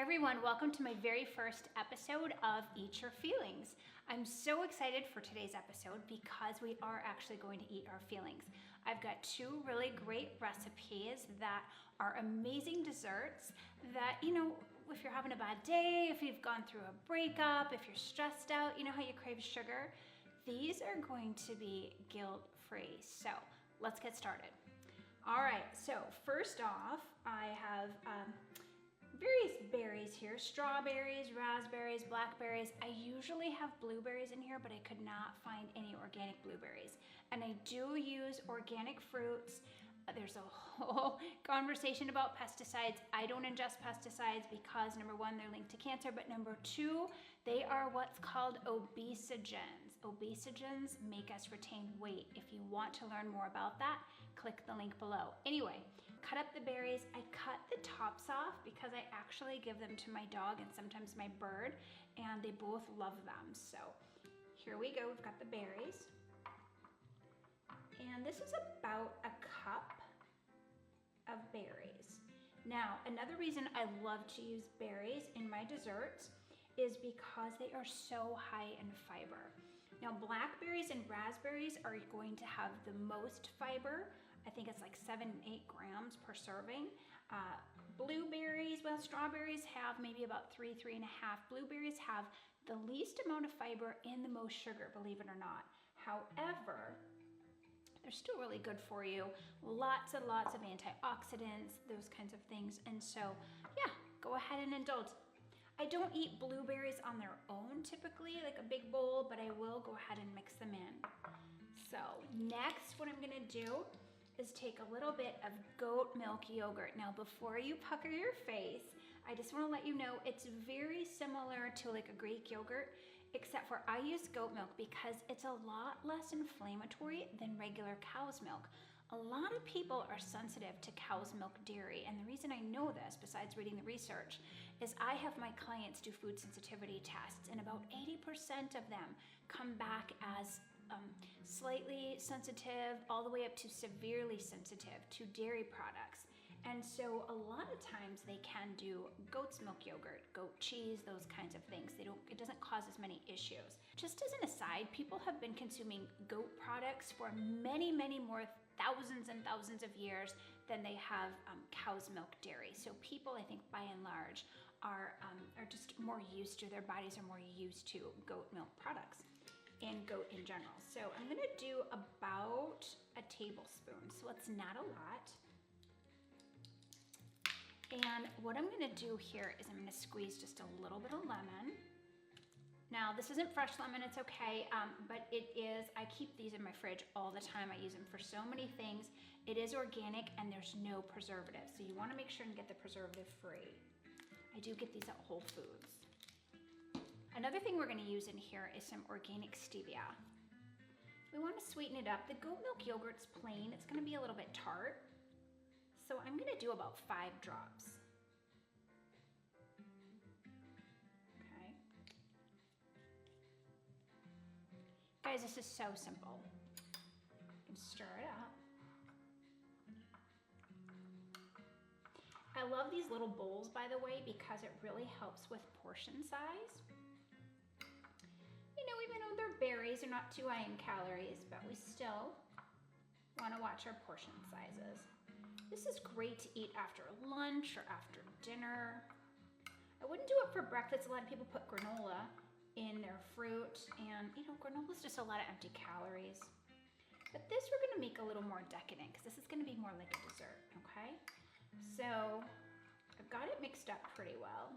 everyone, welcome to my very first episode of Eat Your Feelings. I'm so excited for today's episode because we are actually going to eat our feelings. I've got two really great recipes that are amazing desserts that, if you're having a bad day, if you've gone through a breakup, if you're stressed out, you know how you crave sugar? These are going to be guilt-free. So let's get started. All right, so first off, I have various berries here, strawberries, raspberries, blackberries. I usually have blueberries in here, but I could not find any organic blueberries. And I do use organic fruits. There's a whole conversation about pesticides. I don't ingest pesticides because number one, they're linked to cancer, but number two, they are what's called obesogens. Obesogens make us retain weight. If you want to learn more about that, click the link below. Anyway, cut up the berries. I cut the tops off because I actually give them to my dog and sometimes my bird, and they both love them. So here we go, we've got the berries. And this is about a cup of berries. Now, another reason I love to use berries in my desserts is because they are so high in fiber. Now, blackberries and raspberries are going to have the most fiber. I think it's like 7 to 8 grams per serving. Blueberries, strawberries have maybe about 3.5. Blueberries have the least amount of fiber and the most sugar, believe it or not. However, they're still really good for you. Lots and lots of antioxidants, those kinds of things. And so, yeah, go ahead and indulge. I don't eat blueberries on their own typically, like a big bowl, but I will go ahead and mix them in. So next, what I'm gonna do is take a little bit of goat milk yogurt. Now, before you pucker your face, I just wanna let you know it's very similar to like a Greek yogurt, except for I use goat milk because it's a lot less inflammatory than regular cow's milk. A lot of people are sensitive to cow's milk dairy, and the reason I know this, besides reading the research, is I have my clients do food sensitivity tests, and about 80% of them come back as slightly sensitive all the way up to severely sensitive to dairy products. And so a lot of times they can do goat's milk yogurt, goat cheese, those kinds of things. It doesn't cause as many issues. Just as an aside, people have been consuming goat products for many, many more thousands and thousands of years than they have cow's milk dairy. So people, I think by and large, are just more used to, their bodies are more used to goat milk products and goat in general. So I'm gonna do about a tablespoon. So it's not a lot. And what I'm gonna do here is I'm gonna squeeze just a little bit of lemon. Now, this isn't fresh lemon, it's okay, but it is, I keep these in my fridge all the time. I use them for so many things. It is organic and there's no preservatives. So you wanna make sure and get the preservative free. I do get these at Whole Foods. Another thing we're gonna use in here is some organic stevia. We wanna sweeten it up. The goat milk yogurt's plain. It's gonna be a little bit tart. So I'm gonna do about 5 drops. Okay. Guys, this is so simple. You can stir it up. I love these little bowls, by the way, because it really helps with portion size. Even though they're berries, they're not too high in calories, but we still want to watch our portion sizes. This is great to eat after lunch or after dinner. I wouldn't do it for breakfast. A lot of people put granola in their fruit, and granola is just a lot of empty calories. But this we're gonna make a little more decadent because this is gonna be more like a dessert, okay? So I've got it mixed up pretty well.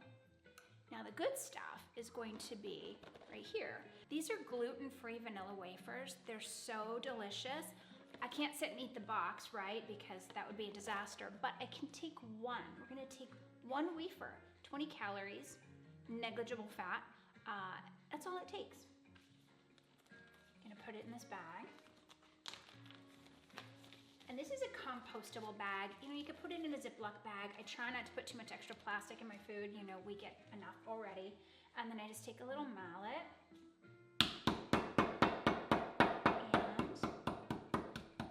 Now the good stuff is going to be right here. These are gluten-free vanilla wafers. They're so delicious. I can't sit and eat the box, right? Because that would be a disaster, but I can take one. We're gonna take one wafer, 20 calories, negligible fat. That's all it takes. I'm gonna put it in this bag. And this is a compostable bag. You can put it in a Ziploc bag. I try not to put too much extra plastic in my food. We get enough already. And then I just take a little mallet and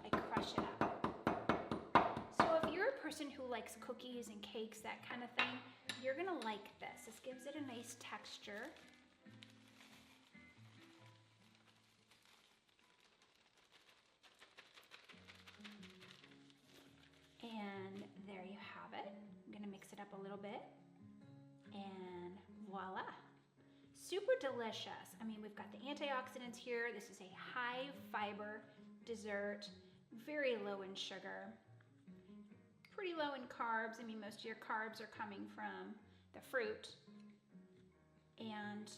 I crush it up. So if you're a person who likes cookies and cakes, that kind of thing, you're gonna like this. This gives it a nice texture. And there you have it. I'm gonna mix it up a little bit, and voila. Super delicious. I mean, we've got the antioxidants here. This is a high fiber dessert, very low in sugar, pretty low in carbs. I mean, most of your carbs are coming from the fruit, and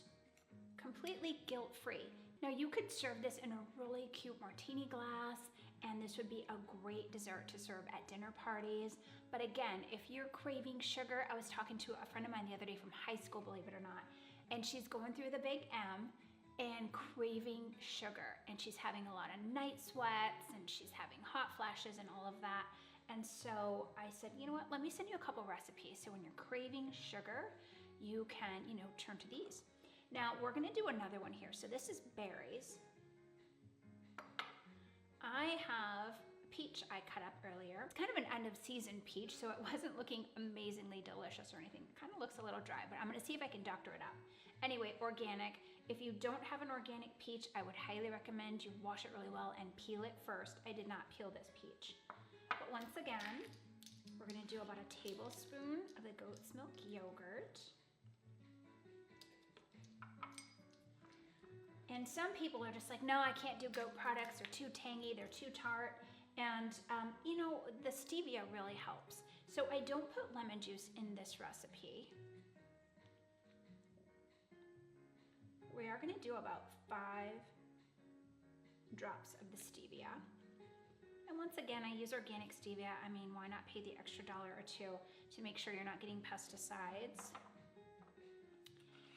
completely guilt-free. Now, you could serve this in a really cute martini glass, and this would be a great dessert to serve at dinner parties. But again, if you're craving sugar, I was talking to a friend of mine the other day from high school, believe it or not, and she's going through the big M and craving sugar, and she's having a lot of night sweats, and she's having hot flashes and all of that. And so I said, you know what, let me send you a couple recipes, so when you're craving sugar, you can, you know, turn to these. Now we're gonna do another one here. So this is berries. I have peach I cut up earlier. It's kind of an end of season peach, so it wasn't looking amazingly delicious or anything. It kind of looks a little dry, but I'm gonna see if I can doctor it up. Anyway, organic. If you don't have an organic peach, I would highly recommend you wash it really well and peel it first. I did not peel this peach. But once again, we're gonna do about a tablespoon of the goat's milk yogurt. And some people are just like, no, I can't do goat products. They're too tangy, they're too tart. And you know, the stevia really helps. So I don't put lemon juice in this recipe. We are gonna do about 5 drops of the stevia. And once again, I use organic stevia. I mean, why not pay the extra $1 or $2 to make sure you're not getting pesticides?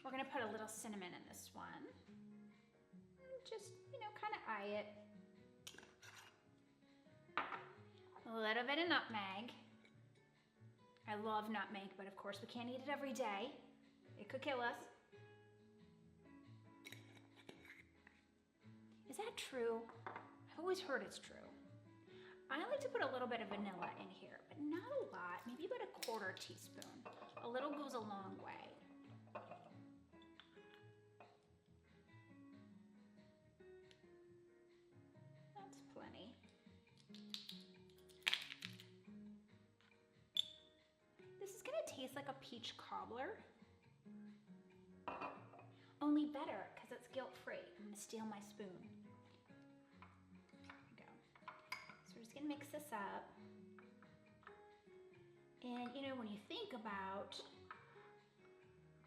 We're gonna put a little cinnamon in this one. Just, you know, kind of eye it. A little bit of nutmeg. I love nutmeg, but of course we can't eat it every day. It could kill us. Is that true? I've always heard it's true. I like to put a little bit of vanilla in here, but not a lot, maybe about a 1/4 teaspoon. A little goes a long way. That's plenty. This is gonna taste like a peach cobbler. Only better, because it's guilt-free. I'm gonna steal my spoon. There we go. So we're just gonna mix this up. And you know, when you think about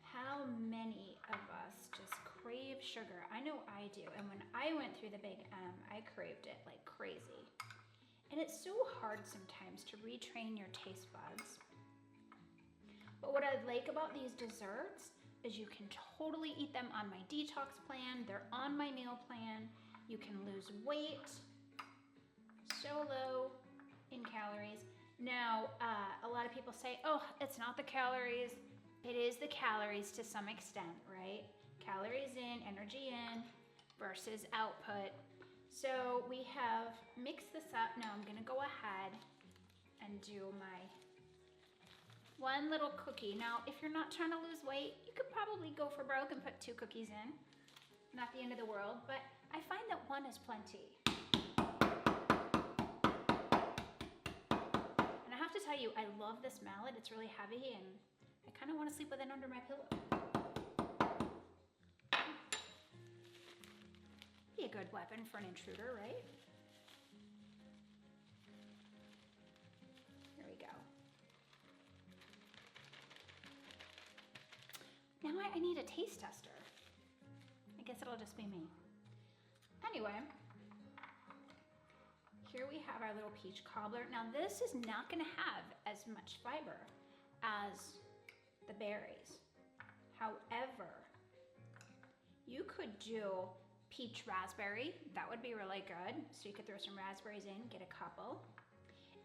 how many of us just crave sugar, I know I do. And when I went through the big M, I craved it like crazy. And it's so hard sometimes to retrain your taste buds. But what I like about these desserts is you can totally eat them on my detox plan. They're on my meal plan. You can lose weight, so low in calories. Now, a lot of people say, oh, it's not the calories. It is the calories to some extent, right? Calories in, energy in versus output. So we have mixed this up. Now I'm gonna go ahead and do my one little cookie. Now, if you're not trying to lose weight, you could probably go for broke and put 2 cookies in. Not the end of the world, but I find that 1 is plenty. And I have to tell you, I love this mallet. It's really heavy, and I kind of want to sleep with it under my pillow. Be a good weapon for an intruder, right? There we go. Now I need a taste tester. I guess it'll just be me. Anyway, here we have our little peach cobbler. Now this is not gonna have as much fiber as the berries. However, you could do peach raspberry. That would be really good. So you could throw some raspberries in, get a couple.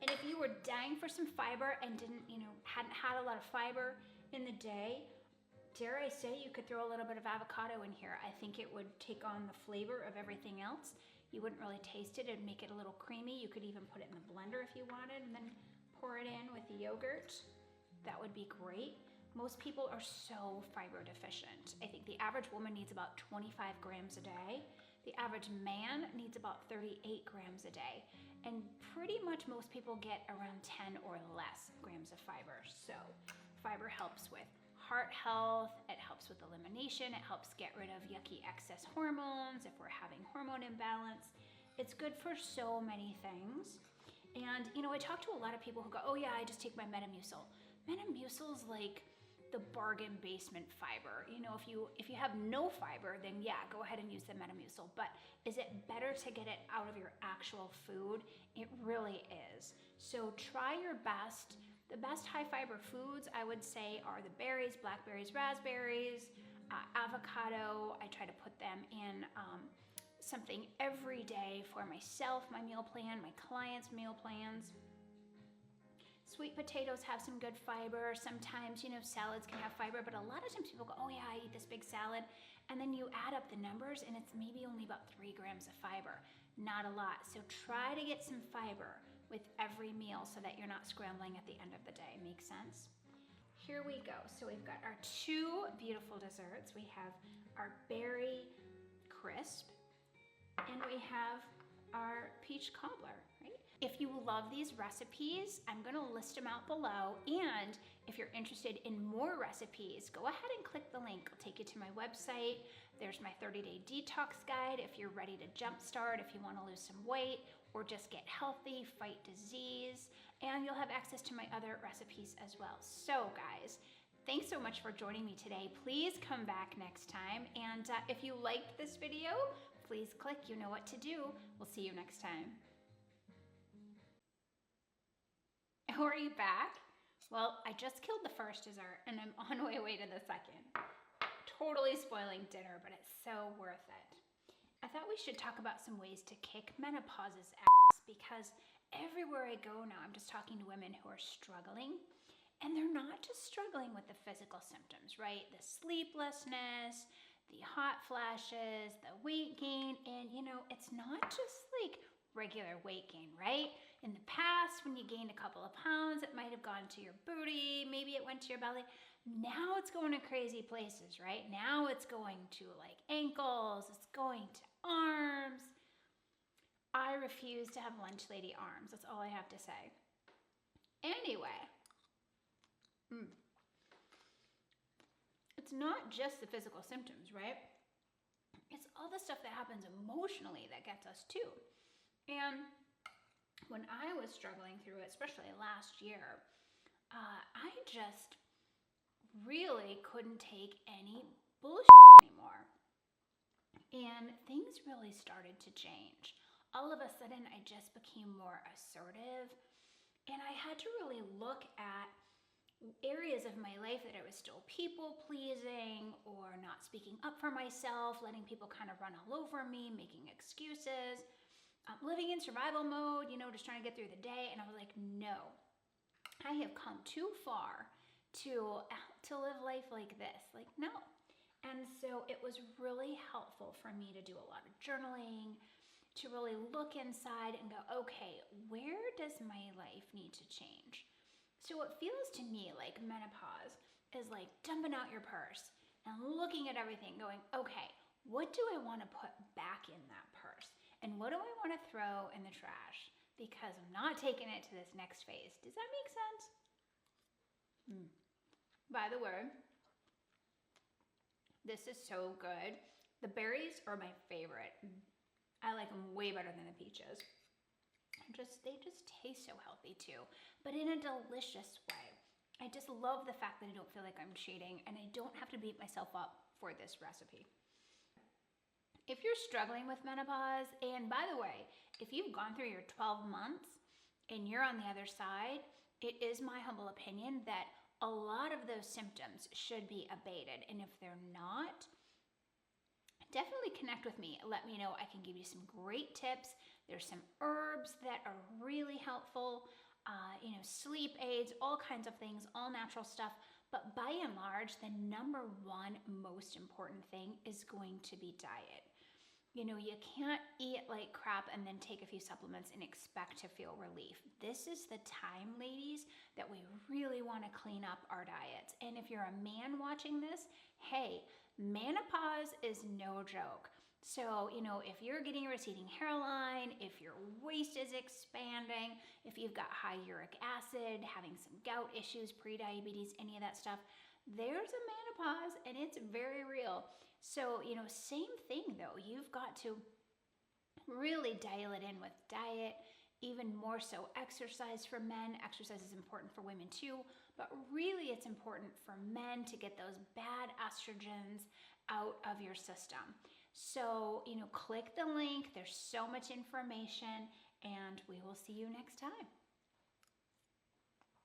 And if you were dying for some fiber and didn't, you know, hadn't had a lot of fiber in the day, dare I say you could throw a little bit of avocado in here. I think it would take on the flavor of everything else. You wouldn't really taste it. It'd make it a little creamy. You could even put it in the blender if you wanted and then pour it in with the yogurt. That would be great. Most people are so fiber deficient. I think the average woman needs about 25 grams a day. The average man needs about 38 grams a day. And pretty much most people get around 10 or less grams of fiber. So fiber helps with heart health, it helps with elimination, it helps get rid of yucky excess hormones if we're having hormone imbalance. It's good for so many things. And you know, I talk to a lot of people who go, oh yeah, I just take my Metamucil. Metamucil's like the bargain basement fiber. You know, if you have no fiber, then yeah, go ahead and use the Metamucil. But is it better to get it out of your actual food? It really is. So try your best. The best high fiber foods, I would say, are the berries, blackberries, raspberries, avocado. I try to put them in something every day for myself, my meal plan, my clients' meal plans. Sweet potatoes have some good fiber. Sometimes, you know, salads can have fiber, but a lot of times people go, oh yeah, I eat this big salad. And then you add up the numbers and it's maybe only about 3 grams of fiber. Not a lot. So try to get some fiber with every meal so that you're not scrambling at the end of the day. Make sense? Here we go. So we've got our 2 beautiful desserts. We have our berry crisp and we have our peach cobbler, right? If you love these recipes, I'm gonna list them out below. And if you're interested in more recipes, go ahead and click the link. I'll take you to my website. There's my 30-day detox guide if you're ready to jumpstart, if you wanna lose some weight or just get healthy, fight disease, and you'll have access to my other recipes as well. So guys, thanks so much for joining me today. Please come back next time. And if you liked this video, please click, you know what to do. We'll see you next time. Oh, are you back? Well, I just killed the first dessert and I'm on my way to the second. Totally spoiling dinner, but it's so worth it. I thought we should talk about some ways to kick menopause's ass, because everywhere I go now, I'm just talking to women who are struggling, and they're not just struggling with the physical symptoms, right? The sleeplessness, the hot flashes, the weight gain, and you know, it's not just like regular weight gain, right? In the past, when you gained a couple of pounds, it might have gone to your booty, maybe it went to your belly. Now it's going to crazy places, right? Now it's going to like ankles, it's going to arms. I refuse to have lunch lady arms. That's all I have to say. Anyway, it's not just the physical symptoms, right? It's all the stuff that happens emotionally that gets us too. And when I was struggling through it, especially last year, I just really couldn't take any bullshit anymore. And things really started to change. All of a sudden, I just became more assertive, and I had to really look at areas of my life that I was still people pleasing or not speaking up for myself, letting people kind of run all over me, making excuses, living in survival mode, you know, just trying to get through the day. And I was like, no, I have come too far to live life like this. Like, no. And so it was really helpful for me to do a lot of journaling, to really look inside and go, okay, where does my life need to change? So it feels to me like menopause is like dumping out your purse and looking at everything going, okay, what do I want to put back in that purse? And what do I want to throw in the trash? Because I'm not taking it to this next phase. Does that make sense? By the way, this is so good. The berries are my favorite. I like them way better than the peaches. They just taste so healthy too, but in a delicious way. I just love the fact that I don't feel like I'm cheating and I don't have to beat myself up for this recipe. If you're struggling with menopause, and by the way, if you've gone through your 12 months and you're on the other side, it is my humble opinion that a lot of those symptoms should be abated. And if they're not, definitely connect with me. Let me know. I can give you some great tips. There's some herbs that are really helpful, you know, sleep aids, all kinds of things, all natural stuff. But by and large, the number one most important thing is going to be diet. You can't eat like crap and then take a few supplements and expect to feel relief. This is the time, ladies, that we really want to clean up our diets. And if you're a man watching this, hey, menopause is no joke. So, if you're getting a receding hairline, if your waist is expanding, if you've got high uric acid, having some gout issues, prediabetes, any of that stuff, there's a menopause and it's very real. So, same thing though. You've got to really dial it in with diet, even more so exercise for men. Exercise is important for women too, but really it's important for men to get those bad estrogens out of your system. So, click the link. There's so much information, and we will see you next time.